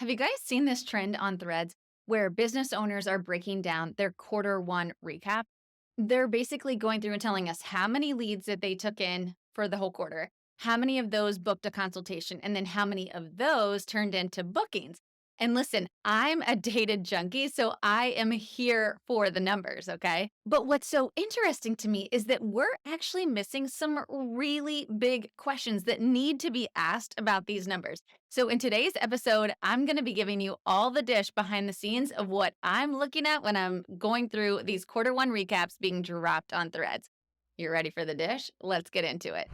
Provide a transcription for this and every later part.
Have you guys seen this trend on Threads where business owners are breaking down their quarter one recap? They're basically going through and telling us how many leads that they took in for the whole quarter, how many of those booked a consultation, and then how many of those turned into bookings. And listen, I'm a data junkie, so I am here for the numbers, okay? But what's so interesting to me is that we're actually missing some really big questions that need to be asked about these numbers. So, in today's episode, I'm going to be giving you all the dish behind the scenes of what I'm looking at when I'm going through these quarter one recaps being dropped on Threads. You ready for the dish? Let's get into it.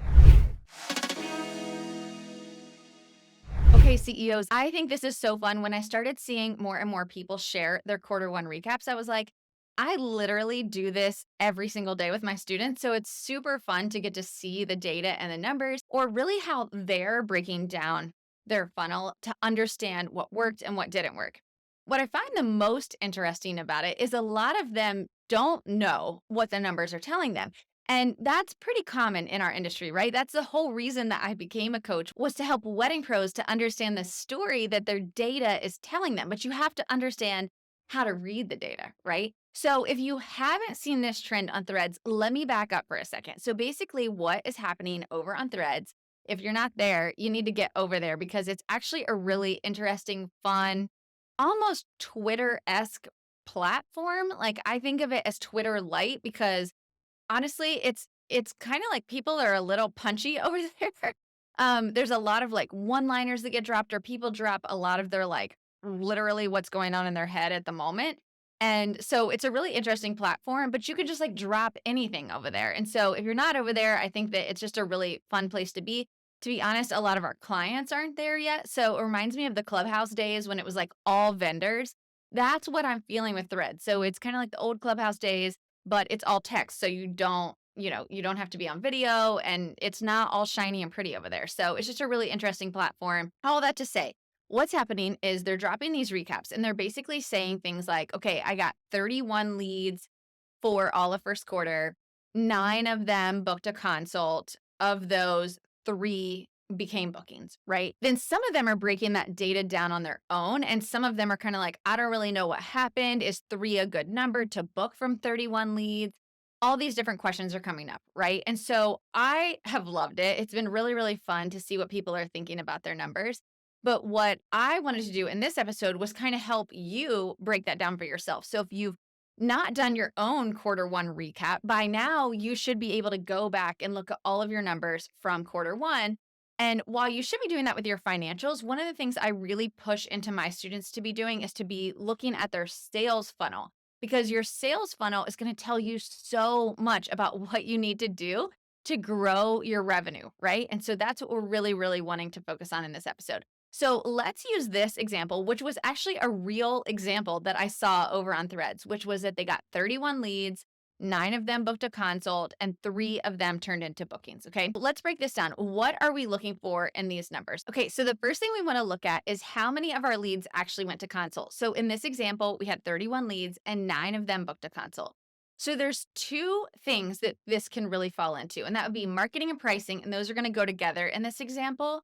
Okay, CEOs, I think this is so fun. When I started seeing more and more people share their quarter one recaps, I was like, I literally do this every single day with my students. So it's super fun to get to see the data and the numbers, or really how they're breaking down their funnel to understand what worked and what didn't work. What I find the most interesting about it is a lot of them don't know what the numbers are telling them. And that's pretty common in our industry, right? That's the whole reason that I became a coach, was to help wedding pros to understand the story that their data is telling them. But you have to understand how to read the data, right? So if you haven't seen this trend on Threads, let me back up for a second. So basically what is happening over on Threads, if you're not there, you need to get over there because it's actually a really interesting, fun, almost Twitter-esque platform. Like I think of it as Twitter light because honestly, it's kinda like people are a little punchy over there. There's a lot of, like, one-liners that get dropped or people drop a lot of their, like, literally what's going on in their head at the moment, and so it's a really interesting platform, but you can just, like, drop anything over there, and so if you're not over there, I think that it's just a really fun place to be. To be honest, a lot of our clients aren't there yet, so it reminds me of the Clubhouse days when it was, like, all vendors. That's what I'm feeling with Threads, so it's kinda like the old Clubhouse days, but it's all text. So you don't have to be on video and it's not all shiny and pretty over there. So it's just a really interesting platform. All that to say, what's happening is they're dropping these recaps and they're basically saying things like, okay, I got 31 leads for all of first quarter. 9 of them booked a consult. Of those, 3 became bookings, right? Then some of them are breaking that data down on their own, and some of them are kinda like, "I don't really know what happened. Is 3 a good number to book from 31 leads?" All these different questions are coming up, right? And so I have loved it. It's been really, really fun to see what people are thinking about their numbers. But what I wanted to do in this episode was kinda help you break that down for yourself. So if you've not done your own quarter one recap, by now you should be able to go back and look at all of your numbers from quarter one. And while you should be doing that with your financials, one of the things I really push into my students to be doing is to be looking at their sales funnel because your sales funnel is going to tell you so much about what you need to do to grow your revenue, right? And so that's what we're really, really wanting to focus on in this episode. So let's use this example, which was actually a real example that I saw over on Threads, which was that they got 31 leads, 9 of them booked a consult, and 3 of them turned into bookings. Okay, let's break this down. What are we looking for in these numbers? Okay, so the first thing we want to look at is how many of our leads actually went to consult. So in this example, we had 31 leads and 9 of them booked a consult. So there's two things that this can really fall into, and that would be marketing and pricing, and those are going to go together in this example,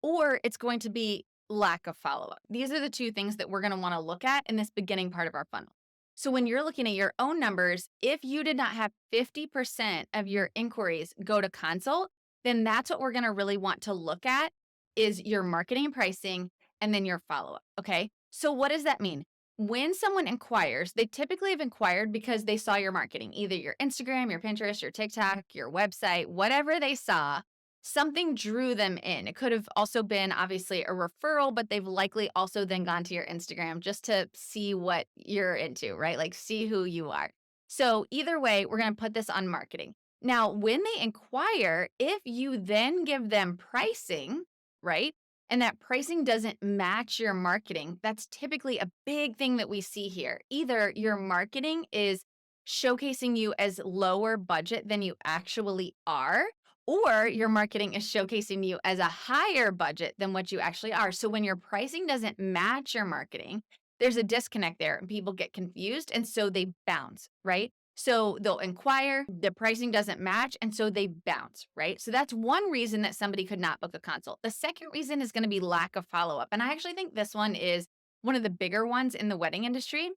or it's going to be lack of follow-up. These are the two things that we're going to want to look at in this beginning part of our funnel. So when you're looking at your own numbers, if you did not have 50% of your inquiries go to consult, then that's what we're going to really want to look at is your marketing and pricing and then your follow-up, okay? So what does that mean? When someone inquires, they typically have inquired because they saw your marketing, either your Instagram, your Pinterest, your TikTok, your website, whatever they saw, something drew them in. It could have also been obviously a referral, but they've likely also then gone to your Instagram just to see what you're into, right? Like see who you are. So either way, we're going to put this on marketing. Now, when they inquire, if you then give them pricing, right? And that pricing doesn't match your marketing, that's typically a big thing that we see here. Either your marketing is showcasing you as lower budget than you actually are, or your marketing is showcasing you as a higher budget than what you actually are. So when your pricing doesn't match your marketing, there's a disconnect there and people get confused and so they bounce, right? So they'll inquire, the pricing doesn't match, and so they bounce, right? So that's one reason that somebody could not book a consult. The second reason is going to be lack of follow up. And I actually think this one is one of the bigger ones in the wedding industry.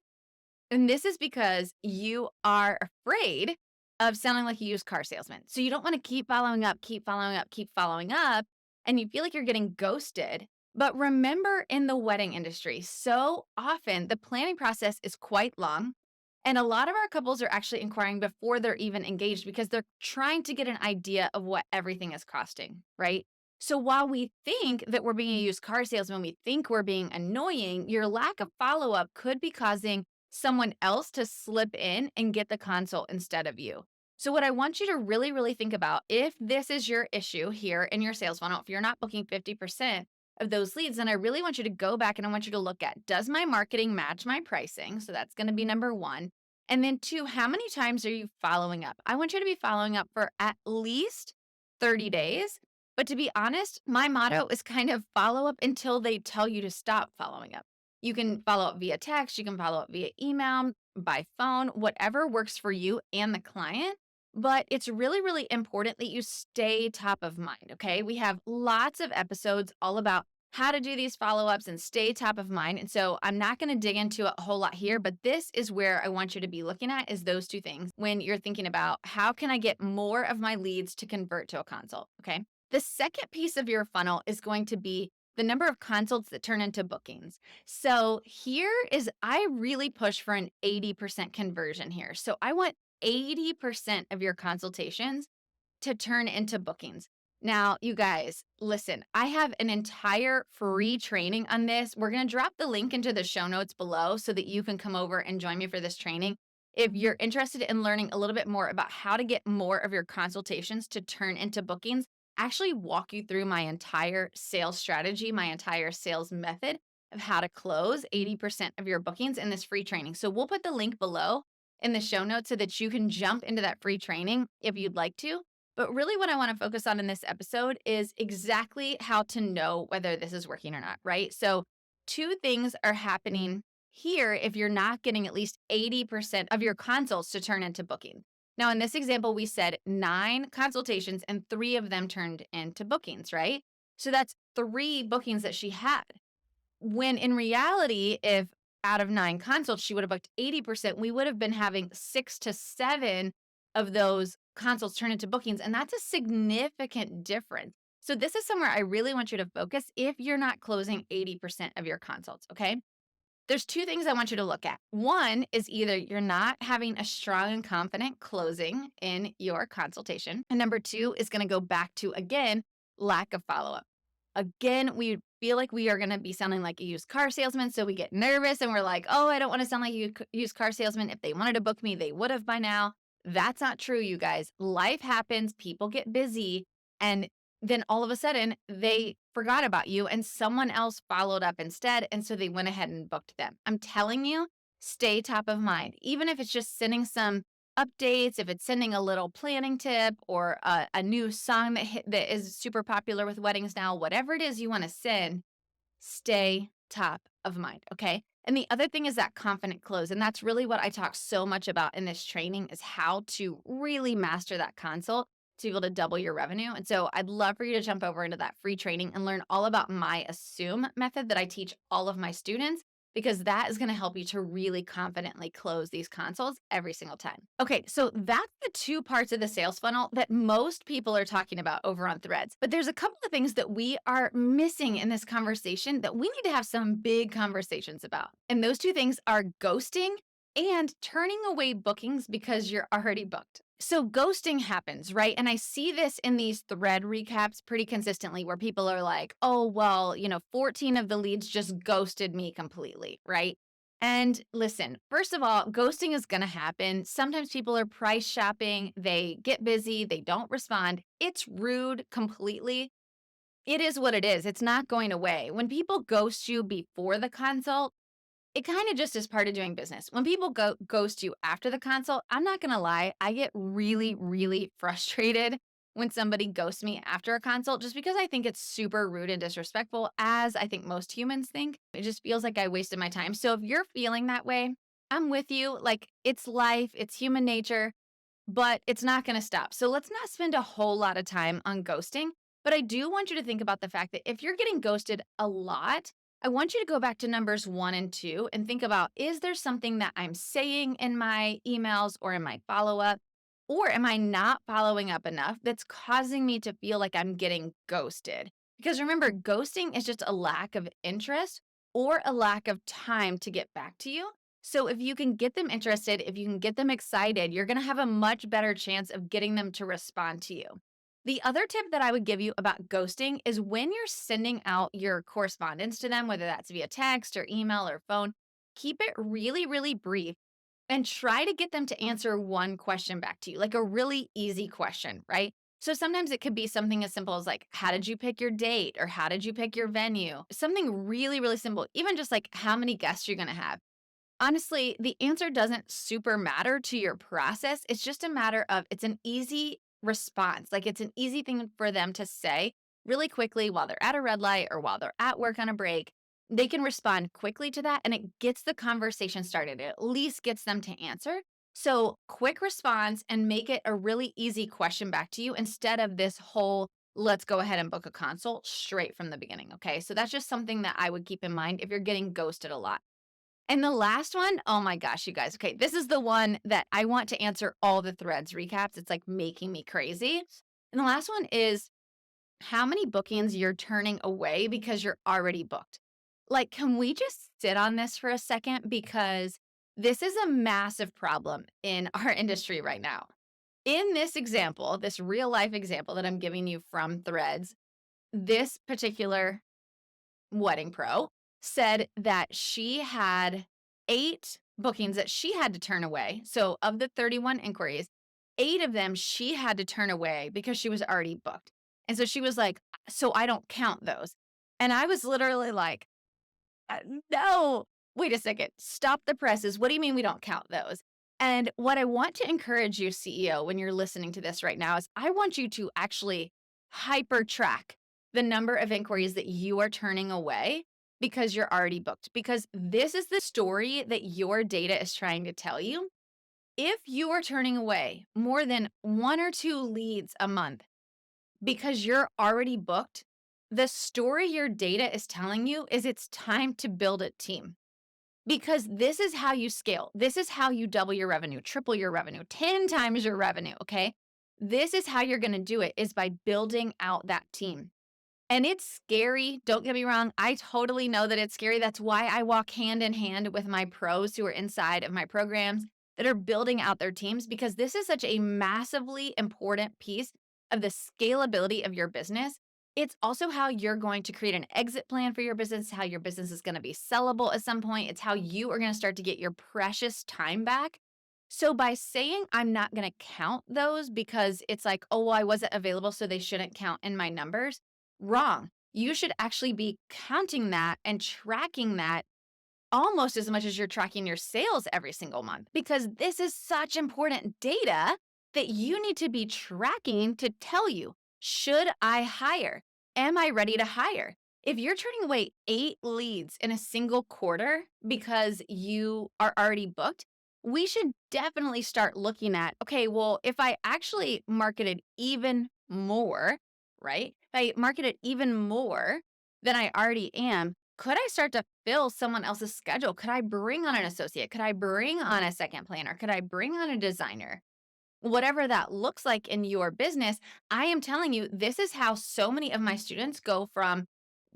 And this is because you are afraid of sounding like a used car salesman. So you don't want to keep following up, keep following up, keep following up, and you feel like you're getting ghosted. But remember, in the wedding industry, so often the planning process is quite long. And a lot of our couples are actually inquiring before they're even engaged because they're trying to get an idea of what everything is costing, right? So while we think that we're being a used car salesman, we think we're being annoying, your lack of follow up could be causing someone else to slip in and get the consult instead of you. So, what I want you to really, really think about, if this is your issue here in your sales funnel, if you're not booking 50% of those leads, then I really want you to go back and I want you to look at, does my marketing match my pricing? So, that's going to be number one. And then two, how many times are you following up? I want you to be following up for at least 30 days. But to be honest, my motto is kind of follow up until they tell you to stop following up. You can follow up via text, you can follow up via email, by phone, whatever works for you and the client. But it's really, really important that you stay top of mind. Okay. We have lots of episodes all about how to do these follow ups and stay top of mind. And so I'm not going to dig into a whole lot here, but this is where I want you to be looking at is those two things when you're thinking about how can I get more of my leads to convert to a consult. Okay. The second piece of your funnel is going to be the number of consults that turn into bookings. So here is, I really push for an 80% conversion here. So I want 80% of your consultations to turn into bookings. Now, you guys, listen, I have an entire free training on this. We're going to drop the link into the show notes below so that you can come over and join me for this training. If you're interested in learning a little bit more about how to get more of your consultations to turn into bookings, actually walk you through my entire sales strategy, my entire sales method of how to close 80% of your bookings in this free training. So we'll put the link below in the show notes so that you can jump into that free training if you'd like to. But really what I want to focus on in this episode is exactly how to know whether this is working or not, right? So two things are happening here if you're not getting at least 80% of your consults to turn into bookings. Now, in this example, we said 9 consultations and 3 of them turned into bookings, right? So that's 3 bookings that she had. When in reality, if out of 9 consults, she would have booked 80%, we would have been having 6 to 7 of those consults turn into bookings. And that's a significant difference. So this is somewhere I really want you to focus if you're not closing 80% of your consults, okay? There's 2 things I want you to look at. One is either you're not having a strong and confident closing in your consultation. And number 2 is going to go back to, again, lack of follow-up. Again, we feel like we are going to be sounding like a used car salesman. So we get nervous and we're like, oh, I don't want to sound like a used car salesman. If they wanted to book me, they would have by now. That's not true, you guys. Life happens. People get busy. And then all of a sudden they forgot about you and someone else followed up instead. And so they went ahead and booked them. I'm telling you, stay top of mind. Even if it's just sending some updates, if it's sending a little planning tip or a new song that is super popular with weddings now, whatever it is you want to send, stay top of mind. Okay. And the other thing is that confident close. And that's really what I talk so much about in this training is how to really master that consult to be able to double your revenue. And so I'd love for you to jump over into that free training and learn all about my assume method that I teach all of my students, because that is going to help you to really confidently close these consults every single time. Okay, so that's the 2 parts of the sales funnel that most people are talking about over on Threads. But there's a couple of things that we are missing in this conversation that we need to have some big conversations about. And those 2 things are ghosting and turning away bookings because you're already booked. So ghosting happens, right? And I see this in these thread recaps pretty consistently where people are like, oh, well, 14 of the leads just ghosted me completely, right? And listen, first of all, ghosting is going to happen. Sometimes people are price shopping. They get busy. They don't respond. It's rude completely. It is what it is. It's not going away. When people ghost you before the consult, it kind of just is part of doing business. When people ghost you after the consult, I'm not going to lie, I get really, really frustrated when somebody ghosts me after a consult just because I think it's super rude and disrespectful, as I think most humans think. It just feels like I wasted my time. So if you're feeling that way, I'm with you. Like, it's life, it's human nature, but it's not going to stop. So let's not spend a whole lot of time on ghosting. But I do want you to think about the fact that if you're getting ghosted a lot, I want you to go back to numbers 1 and 2 and think about, is there something that I'm saying in my emails or in my follow up? Or am I not following up enough that's causing me to feel like I'm getting ghosted? Because remember, ghosting is just a lack of interest or a lack of time to get back to you. So if you can get them interested, if you can get them excited, you're going to have a much better chance of getting them to respond to you. The other tip that I would give you about ghosting is when you're sending out your correspondence to them, whether that's via text or email or phone, keep it really, really brief and try to get them to answer one question back to you, like a really easy question, right? So sometimes it could be something as simple as like, how did you pick your date? Or how did you pick your venue? Something really, really simple, even just like how many guests you're going to have. Honestly, the answer doesn't super matter to your process. It's just a matter of it's an easy response. Like it's an easy thing for them to say really quickly while they're at a red light or while they're at work on a break. They can respond quickly to that and it gets the conversation started. It at least gets them to answer. So, quick response and make it a really easy question back to you instead of this whole let's go ahead and book a consult straight from the beginning. Okay. So, that's just something that I would keep in mind if you're getting ghosted a lot. And the last one, oh my gosh, you guys. Okay, this is the one that I want to answer all the threads recaps. It's like making me crazy. And the last one is how many bookings you're turning away because you're already booked. Like, can we just sit on this for a second? Because this is a massive problem in our industry right now. In this example, this real life example that I'm giving you from threads, this particular wedding pro said that she had 8 bookings that she had to turn away. So of the 31 inquiries, 8 of them she had to turn away because she was already booked. And so she was like, "So I don't count those." And I was literally like, uh, no, wait a second. Stop the presses. What do you mean we don't count those? And what I want to encourage you, CEO, when you're listening to this right now is I want you to actually hyper track the number of inquiries that you are turning away because you're already booked. Because this is the story that your data is trying to tell you. If you are turning away more than 1 or 2 leads a month because you're already booked, the story your data is telling you is it's time to build a team because this is how you scale. This is how you double your revenue, triple your revenue, 10 times your revenue. Okay. This is how you're going to do it is by building out that team. And it's scary. Don't get me wrong. I totally know that it's scary. That's why I walk hand in hand with my pros who are inside of my programs that are building out their teams because this is such a massively important piece of the scalability of your business. It's also how you're going to create an exit plan for your business, how your business is going to be sellable at some point. It's how you are going to start to get your precious time back. So by saying I'm not going to count those because it's like, oh, well, I wasn't available, so they shouldn't count in my numbers. Wrong. You should actually be counting that and tracking that almost as much as you're tracking your sales every single month because this is such important data that you need to be tracking to tell you, should I hire? Am I ready to hire? If you're turning away 8 leads in a single quarter because you are already booked, we should definitely start looking at, okay, well, if I actually marketed even more, right? If I marketed even more than I already am, could I start to fill someone else's schedule? Could I bring on an associate? Could I bring on a second planner? Could I bring on a designer? Whatever that looks like in your business, I am telling you, this is how so many of my students go from,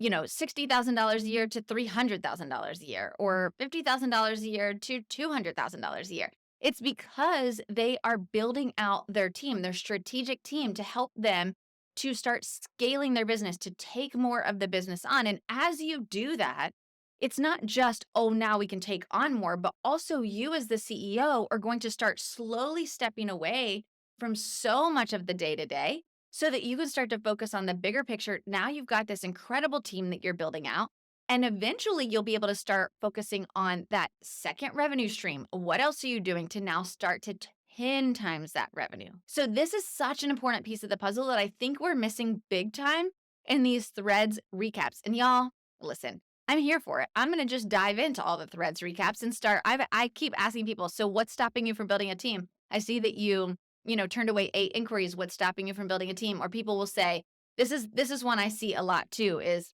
$60,000 a year to $300,000 a year or $50,000 a year to $200,000 a year. It's because they are building out their team, their strategic team to help them to start scaling their business, to take more of the business on. And as you do that, it's not just, oh, now we can take on more, but also you as the CEO are going to start slowly stepping away from so much of the day to day so that you can start to focus on the bigger picture. Now you've got this incredible team that you're building out. And eventually you'll be able to start focusing on that second revenue stream. What else are you doing to now start to 10 times that revenue? So this is such an important piece of the puzzle that I think we're missing big time in these threads recaps. And y'all, listen, I'm here for it. I'm gonna just dive into all the threads recaps and start. I keep asking people, so what's stopping you from building a team? I see that you turned away 8 inquiries. What's stopping you from building a team? Or people will say, this is one I see a lot too, is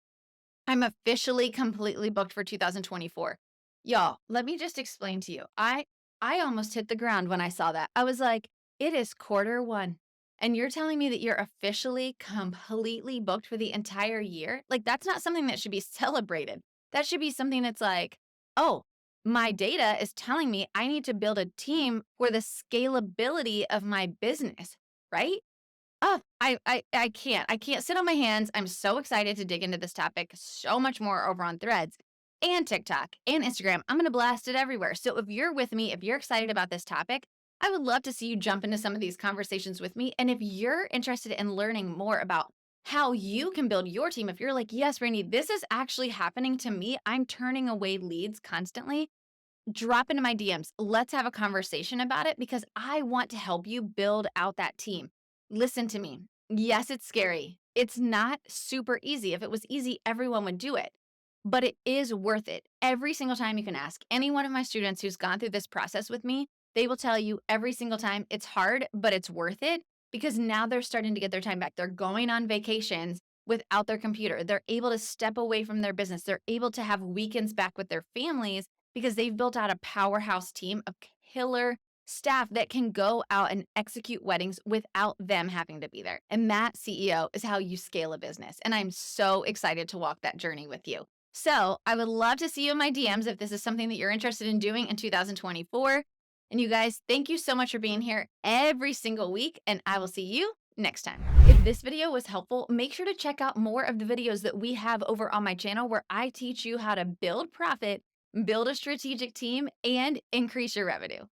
I'm officially completely booked for 2024. Y'all, let me just explain to you. I almost hit the ground when I saw that. I was like, it is quarter one. And you're telling me that you're officially completely booked for the entire year? Like, that's not something that should be celebrated. That should be something that's like, oh, my data is telling me I need to build a team for the scalability of my business, right? Oh, I can't. I can't sit on my hands. I'm so excited to dig into this topic so much more over on Threads and TikTok and Instagram. I'm going to blast it everywhere. So if you're with me, if you're excited about this topic, I would love to see you jump into some of these conversations with me. And if you're interested in learning more about how you can build your team, if you're like, yes, Rainey, this is actually happening to me. I'm turning away leads constantly. Drop into my DMs. Let's have a conversation about it because I want to help you build out that team. Listen to me. Yes, it's scary. It's not super easy. If it was easy, everyone would do it, but it is worth it. Every single time you can ask any one of my students who's gone through this process with me, they will tell you every single time it's hard, but it's worth it because now they're starting to get their time back. They're going on vacations without their computer. They're able to step away from their business. They're able to have weekends back with their families because they've built out a powerhouse team of killer staff that can go out and execute weddings without them having to be there. And that, CEO, is how you scale a business. And I'm so excited to walk that journey with you. So I would love to see you in my DMs if this is something that you're interested in doing in 2024. And you guys, thank you so much for being here every single week. And I will see you next time. If this video was helpful, make sure to check out more of the videos that we have over on my channel where I teach you how to build profit, build a strategic team, and increase your revenue.